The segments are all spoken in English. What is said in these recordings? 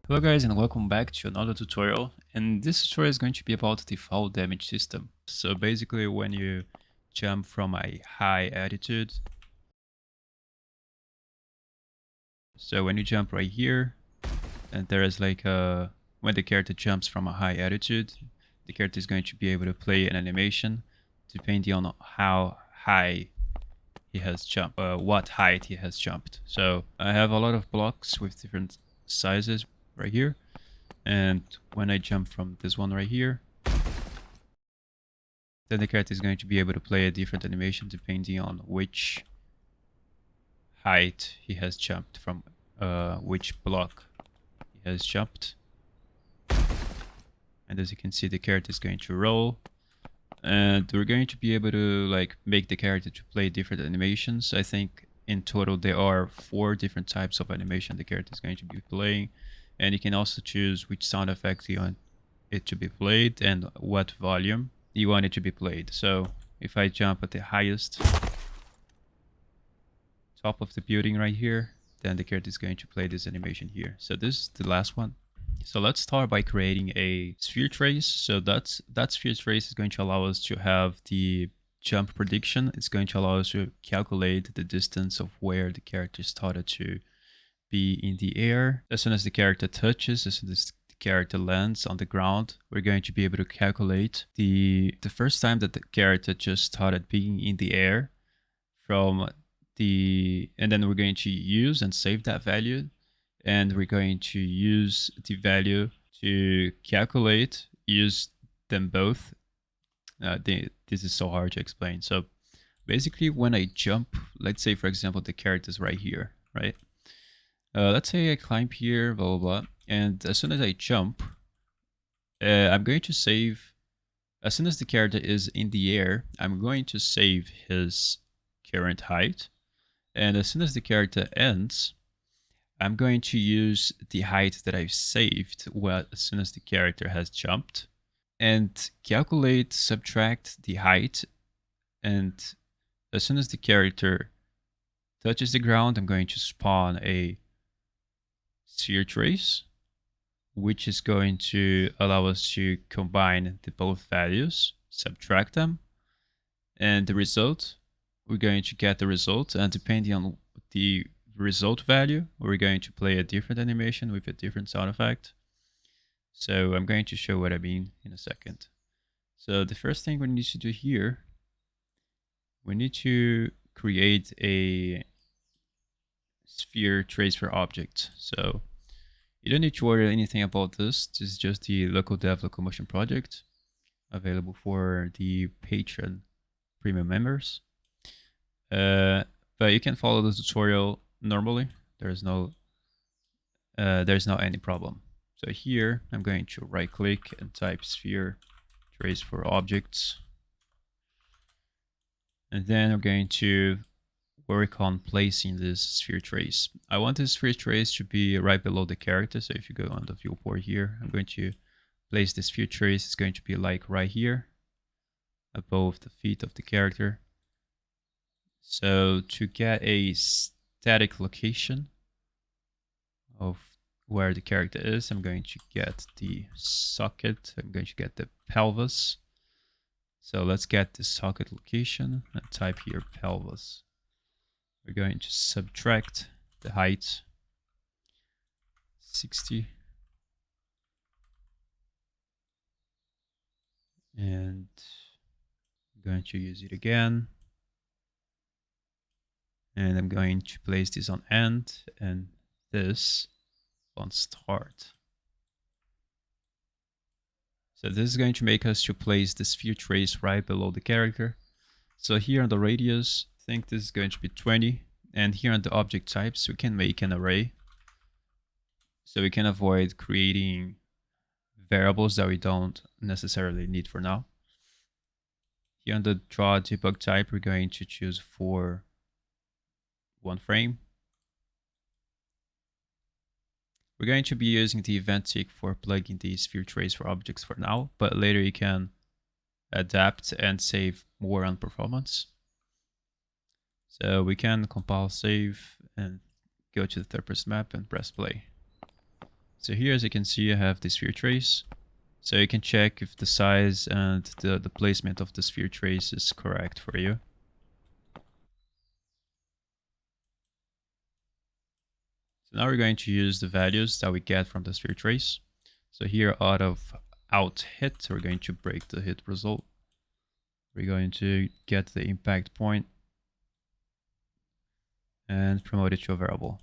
Hello guys and welcome back to another tutorial, and this tutorial is going to be about the fall damage system. So basically when you jump from a high altitude, so when you jump right here, and there is like when the character jumps from a high altitude, the character is going to be able to play an animation depending on how high he has jumped, what height he has jumped. So I have a lot of blocks with different sizes right here. And when I jump from this one right here, then the character is going to be able to play a different animation depending on which height he has jumped from, which block he has jumped. And as you can see, the character is going to roll. And we're going to be able to like make the character to play different animations. I think in total there are 4 different types of animation the character is going to be playing. And you can also choose which sound effect you want it to be played and what volume you want it to be played. So if I jump at the highest top of the building right here, then the character is going to play this animation here. So this is the last one. So let's start by creating a sphere trace. So that sphere trace is going to allow us to have the jump prediction. It's going to allow us to calculate the distance of where the character started to be in the air. As soon as the character touches, as soon as the character lands on the ground, we're going to be able to calculate the first time that the character just started being in the air from the, and then we're going to use and save that value, and we're going to use the value to calculate, use them both. This is so hard to explain. So basically when I jump, let's say for example the character is right here, right? Let's say I climb here, blah, blah, blah. And as soon as I jump, I'm going to save, as soon as the character is in the air, I'm going to save his current height. And as soon as the character ends, I'm going to use the height that I've saved as soon as the character has jumped, and calculate, subtract the height. And as soon as the character touches the ground, I'm going to spawn a sphere trace, which is going to allow us to combine the both values, subtract them, and the result, we're going to get the result, and depending on the result value, we're going to play a different animation with a different sound effect. So I'm going to show what I mean in a second. So the first thing we need to do here, we need to create a sphere trace for object. So you don't need to worry anything about this. This is just the local dev locomotion project available for the Patreon premium members. But you can follow the tutorial normally. There's no any problem. So here I'm going to right click and type sphere trace for objects. And then I'm going to work on placing this sphere trace. I want this sphere trace to be right below the character. So if you go on the viewport here, I'm going to place this sphere trace. It's going to be like right here above the feet of the character. So to get a static location of where the character is, I'm going to get the socket. I'm going to get the pelvis. So let's get the socket location and type here pelvis. We're going to subtract the height 60, and I'm going to use it again, and I'm going to place this on end and this on start. So this is going to make us to place the sphere trace right below the character. So here on the radius, I think this is going to be 20. And here on the object types, we can make an array. So we can avoid creating variables that we don't necessarily need for now. Here on the draw debug type, we're going to choose for 1 frame. We're going to be using the event tick for plugging the sphere trace for objects for now, but later you can adapt and save more on performance. So we can compile, save, and go to the third person map and press play. So here, as you can see, I have the sphere trace. So you can check if the size and the placement of the sphere trace is correct for you. So now we're going to use the values that we get from the sphere trace. So here out hit, we're going to break the hit result. We're going to get the impact point and promote it to a variable.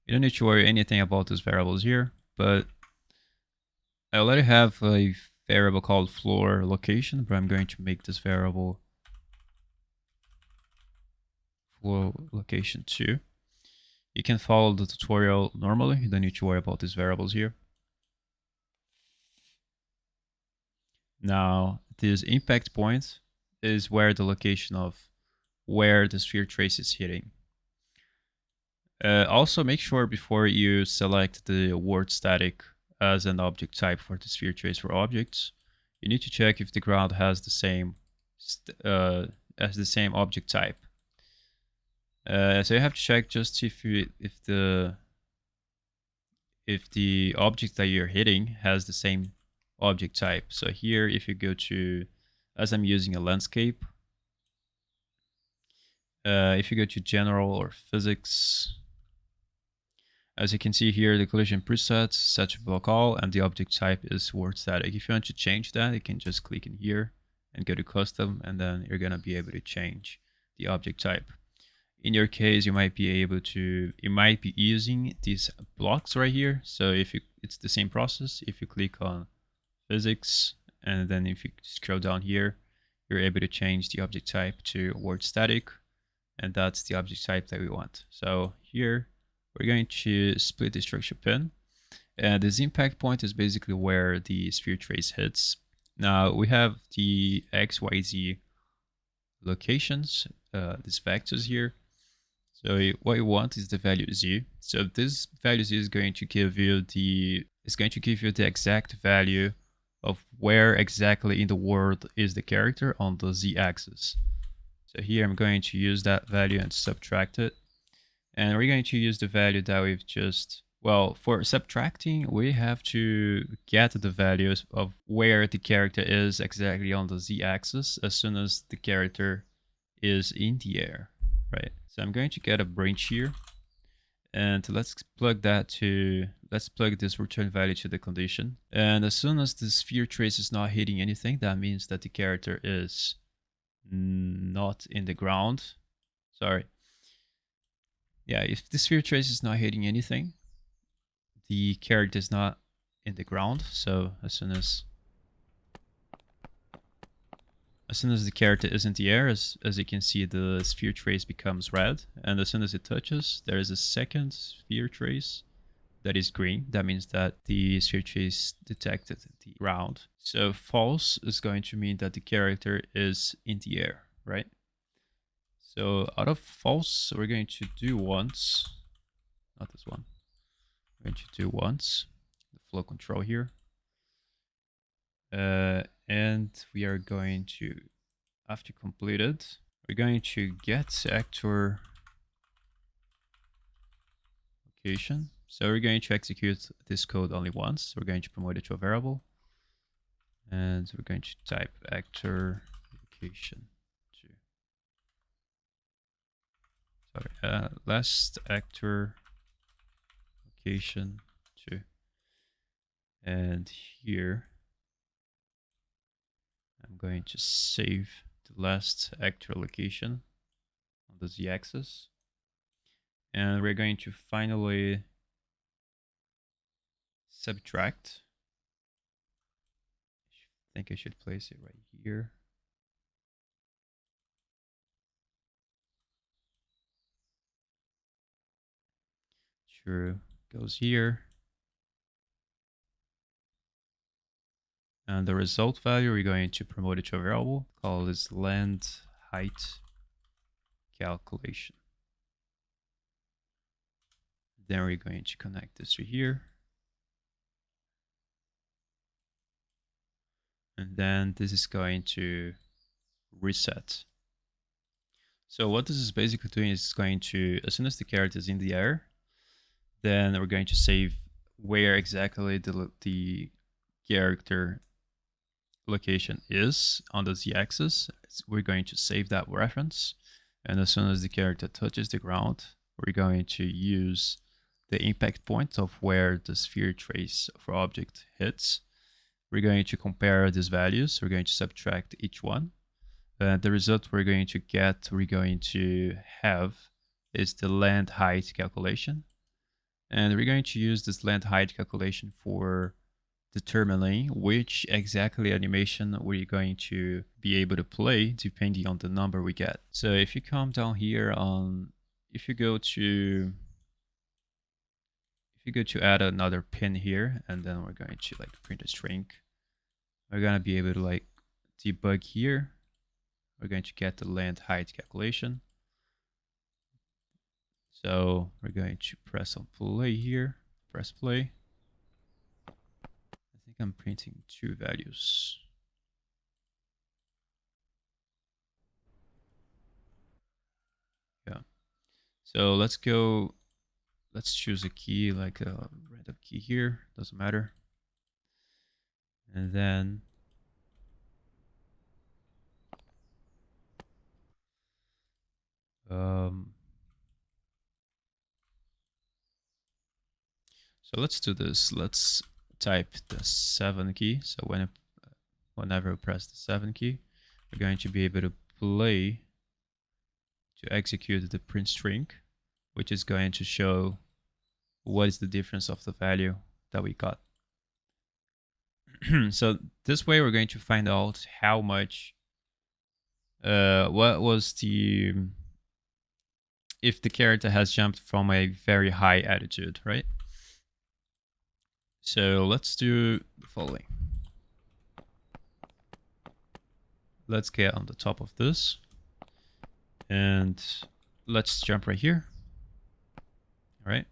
You don't need to worry anything about these variables here, but I already have a variable called floor location, but I'm going to make this variable floor location 2. You can follow the tutorial normally. You don't need to worry about these variables here. Now, this impact point is where the location of where the sphere trace is hitting. Also, make sure before you select the word static as an object type for the sphere trace for objects, you need to check if the ground has the same object type. So you have to check just if the object that you're hitting has the same object type. So here, if you go to, as I'm using a landscape, if you go to general or physics, as you can see here, the collision preset set to block all, and the object type is word static. If you want to change that, you can just click in here and go to custom, and then you're gonna be able to change the object type. In your case, you might be using these blocks right here. So it's the same process. If you click on physics, and then if you scroll down here, you're able to change the object type to word static, and that's the object type that we want. So here, we're going to split the structure pin. And this impact point is basically where the sphere trace hits. Now we have the X, Y, Z locations, these vectors here. So what you want is the value Z. So this value Z is going to give you the exact value of where exactly in the world is the character on the Z axis. So here I'm going to use that value and subtract it. And we're going to use the value that we've just, well, for subtracting, we have to get the values of where the character is exactly on the Z axis as soon as the character is in the air, right? So I'm going to get a branch here, and let's plug this return value to the condition. And as soon as the sphere trace is not hitting anything, that means that the character is not in the ground. Sorry. Yeah, if the sphere trace is not hitting anything, the character is not in the ground. So as soon as the character is in the air, as you can see, the sphere trace becomes red. And as soon as it touches, there is a second sphere trace that is green. That means that the sphere trace detected the ground. So false is going to mean that the character is in the air, right? So out of false, we're going to do once, not this one. We're going to do once, the flow control here. And we are going to, after completed, we're going to get actor location. So we're going to execute this code only once. We're going to promote it to a variable. And we're going to type actor location. Sorry, last actor location 2. And here I'm going to save the last actor location on the z-axis. And we're going to finally subtract. I think I should place it right here. Sure, goes here. And the result value, we're going to promote it to a variable called this land height calculation. Then we're going to connect this to here. And then this is going to reset. So what this is basically doing is going to, as soon as the character is in the air, then we're going to save where exactly the character location is on the z-axis. We're going to save that reference, and as soon as the character touches the ground, we're going to use the impact point of where the sphere trace of our object hits. We're going to compare these values. We're going to subtract each one. The result we're going to have is the land height calculation. And we're going to use this land height calculation for determining which exactly animation we're going to be able to play depending on the number we get. So if you come down here if you go to add another pin here, and then we're going to like print a string, we're going to be able to like debug here. We're going to get the land height calculation. So we're going to press on play here, press play. I think I'm printing two values. Yeah. So let's choose a key, like a random key here, doesn't matter. And then so let's do this. Let's type the 7 key. So whenever we press the 7 key, we're going to be able to play to execute the print string, which is going to show what is the difference of the value that we got. So this way we're going to find out how much, what was if the character has jumped from a very high altitude, right? So let's do the following. Let's get on the top of this and let's jump right here. All right.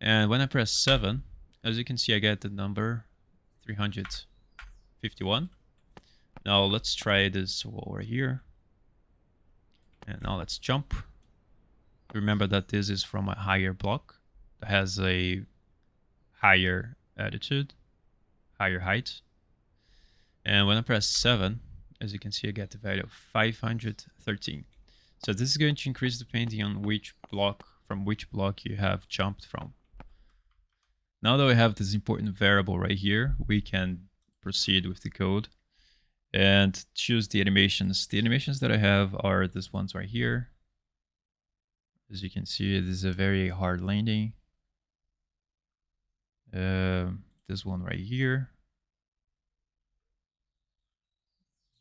And when I press 7, as you can see, I get the number 351. Now let's try this over here. And now let's jump. Remember that this is from a higher block that has a higher altitude, higher height. And when I press 7, as you can see, I get the value of 513. So this is going to increase depending on from which block you have jumped from. Now that we have this important variable right here, we can proceed with the code and choose the animations. The animations that I have are these ones right here. As you can see, this is a very hard landing. This one right here.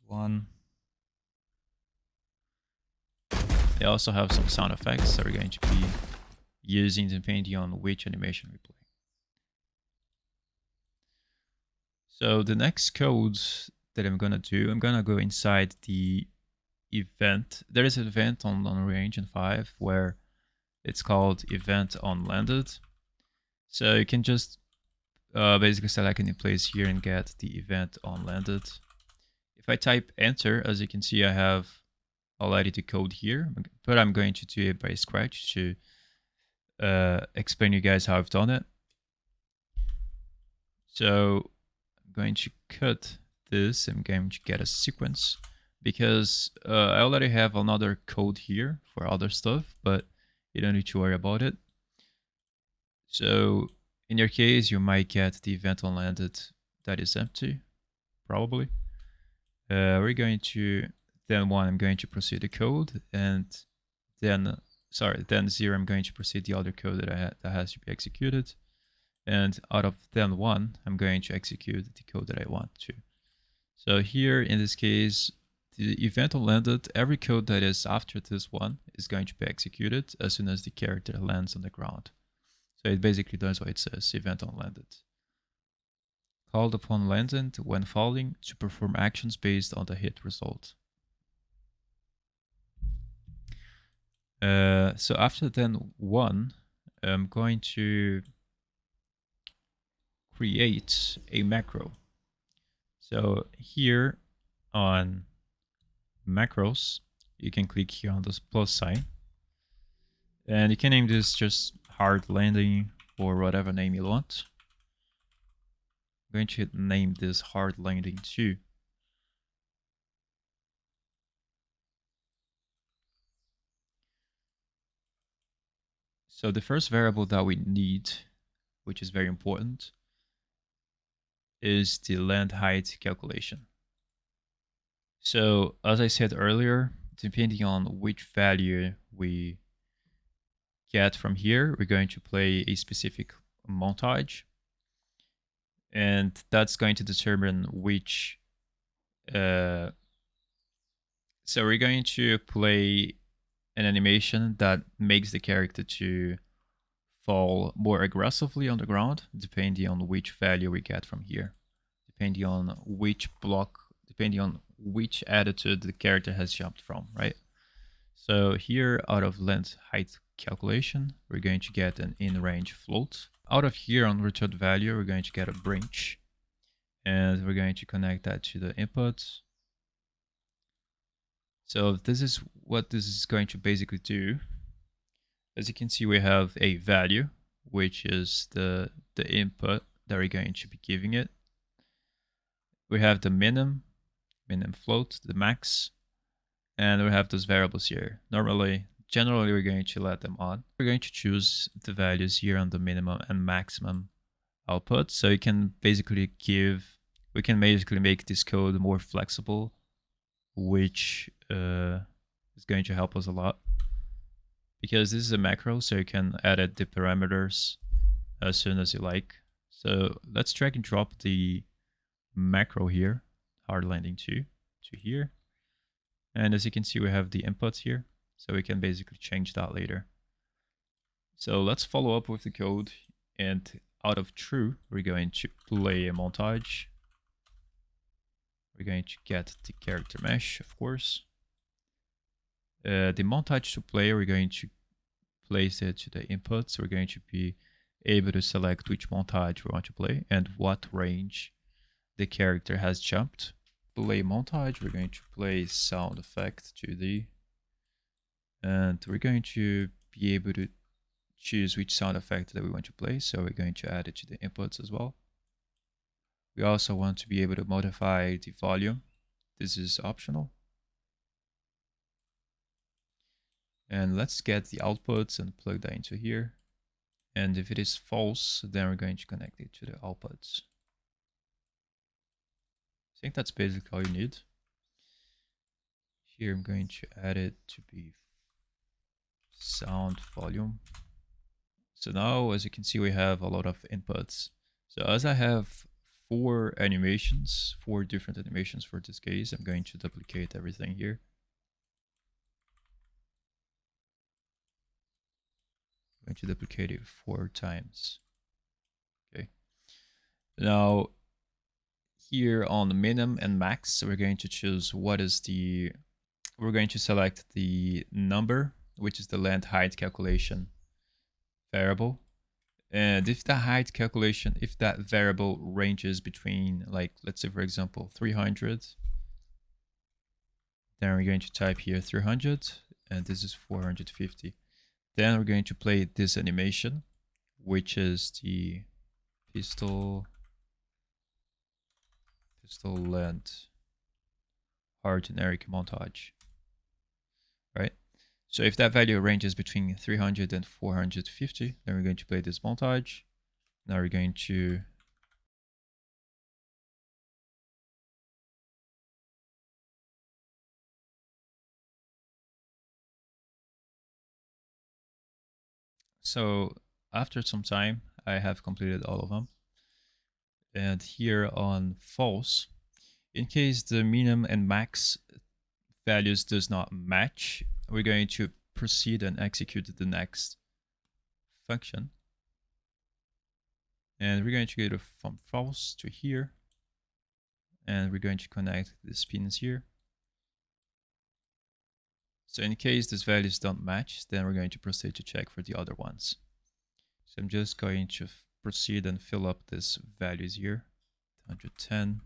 One. They also have some sound effects that we're going to be using depending on which animation we play. So the next code that I'm gonna do, I'm gonna go inside the event. There is an event on Unreal Engine 5 where it's called event on landed. So you can just basically select any place here and get the event on landed. If I type enter, as you can see, I have already the code here, but I'm going to do it by scratch to explain you guys how I've done it. So I'm going to cut this. I'm going to get a sequence because I already have another code here for other stuff, but you don't need to worry about it. So in your case, you might get the event on landed that is empty, probably. We're going to then I'm going to proceed the code, and then 0, I'm going to proceed the other code that has to be executed. And out of then 1, I'm going to execute the code that I want to. So here, in this case, the event on landed, every code that is after this one is going to be executed as soon as the character lands on the ground. So it basically does what it says, event on landed. Called upon landed when falling to perform actions based on the hit result. So after then 1, I'm going to create a macro. So here on macros, you can click here on this plus sign. And you can name this just hard landing or whatever name you want. I'm going to name this hard landing 2. So the first variable that we need, which is very important, is the land height calculation. So as I said earlier, depending on which value we get from here, we're going to play a specific montage. And that's going to determine which... so we're going to play an animation that makes the character to fall more aggressively on the ground, depending on which value we get from here, depending on which block, depending on which attitude the character has jumped from, right? So here, out of length height calculation, we're going to get an in-range float. Out of here on return value, we're going to get a branch, and we're going to connect that to the inputs. So this is what this is going to basically do. As you can see, we have a value, which is the input that we're going to be giving it. We have the minimum float, the max, and we have those variables here. Generally, we're going to let them on. We're going to choose the values here on the minimum and maximum output. So you can basically we can basically make this code more flexible, which is going to help us a lot. Because this is a macro, so you can edit the parameters as soon as you like. So let's drag and drop the macro here, hard landing 2 to here. And as you can see, we have the inputs here, so we can basically change that later. So let's follow up with the code, and out of true, we're going to play a montage. We're going to get the character mesh, of course. The montage to play, we're going to place it to the input. So we're going to be able to select which montage we want to play and what range the character has jumped. Play montage, we're going to play sound effect to the, and we're going to be able to choose which sound effect that we want to play. So we're going to add it to the inputs as well. We also want to be able to modify the volume. This is optional. And let's get the outputs and plug that into here. And if it is false, then we're going to connect it to the outputs. I think that's basically all you need. Here I'm going to add it to be sound volume. So now, as you can see, we have a lot of inputs. So as I have 4 different animations for this case, I'm going to duplicate everything here. I'm going to duplicate it 4 times. Okay. Now, here on the minimum and max, we're going to choose we're going to select the number, which is the land height calculation variable. And if that variable ranges between, like, let's say for example 300, then we're going to type here 300, and this is 450. Then we're going to play this animation, which is the pistol length hard generic montage, right? So if that value ranges between 300 and 450, then we're going to play this montage. Now we're going to so after some time, I have completed all of them. And here on false, in case the minimum and max values does not match, we're going to proceed and execute the next function. And we're going to go from false to here. And we're going to connect the pins here. So in case these values don't match, then we're going to proceed to check for the other ones. So I'm just going to proceed and fill up these values here. 110,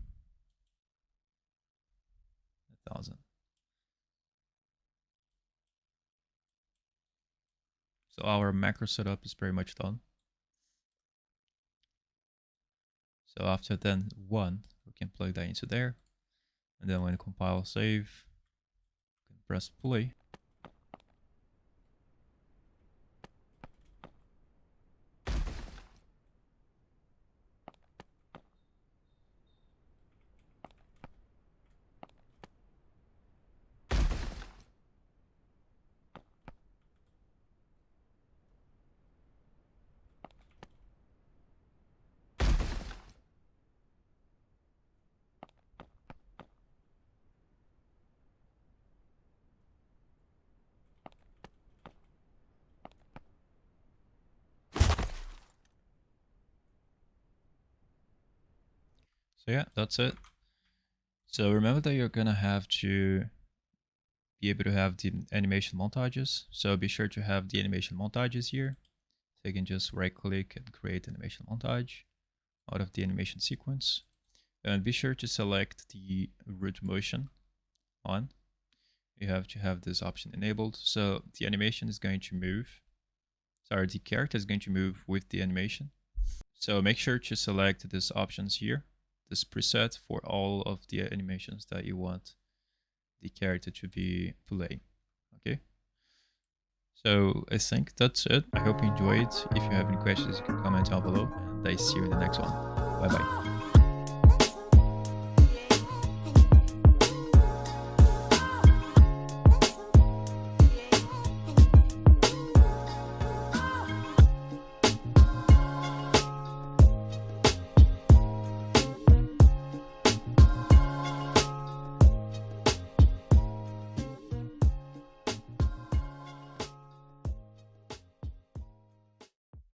1000. So our macro setup is pretty much done. So after then one, we can plug that into there. And then when compile save, we can press play. So yeah, that's it. So remember that you're gonna have to be able to have the animation montages. So be sure to have the animation montages here. So you can just right click and create animation montage out of the animation sequence. And be sure to select the root motion on. You have to have this option enabled. So the animation is going to move. Sorry, the character is going to move with the animation. So make sure to select these options here, this preset for all of the animations that you want the character to be playing. Okay. So I think that's it. I hope you enjoyed. If you have any questions, you can comment down below, and I see you in the next one. Bye bye.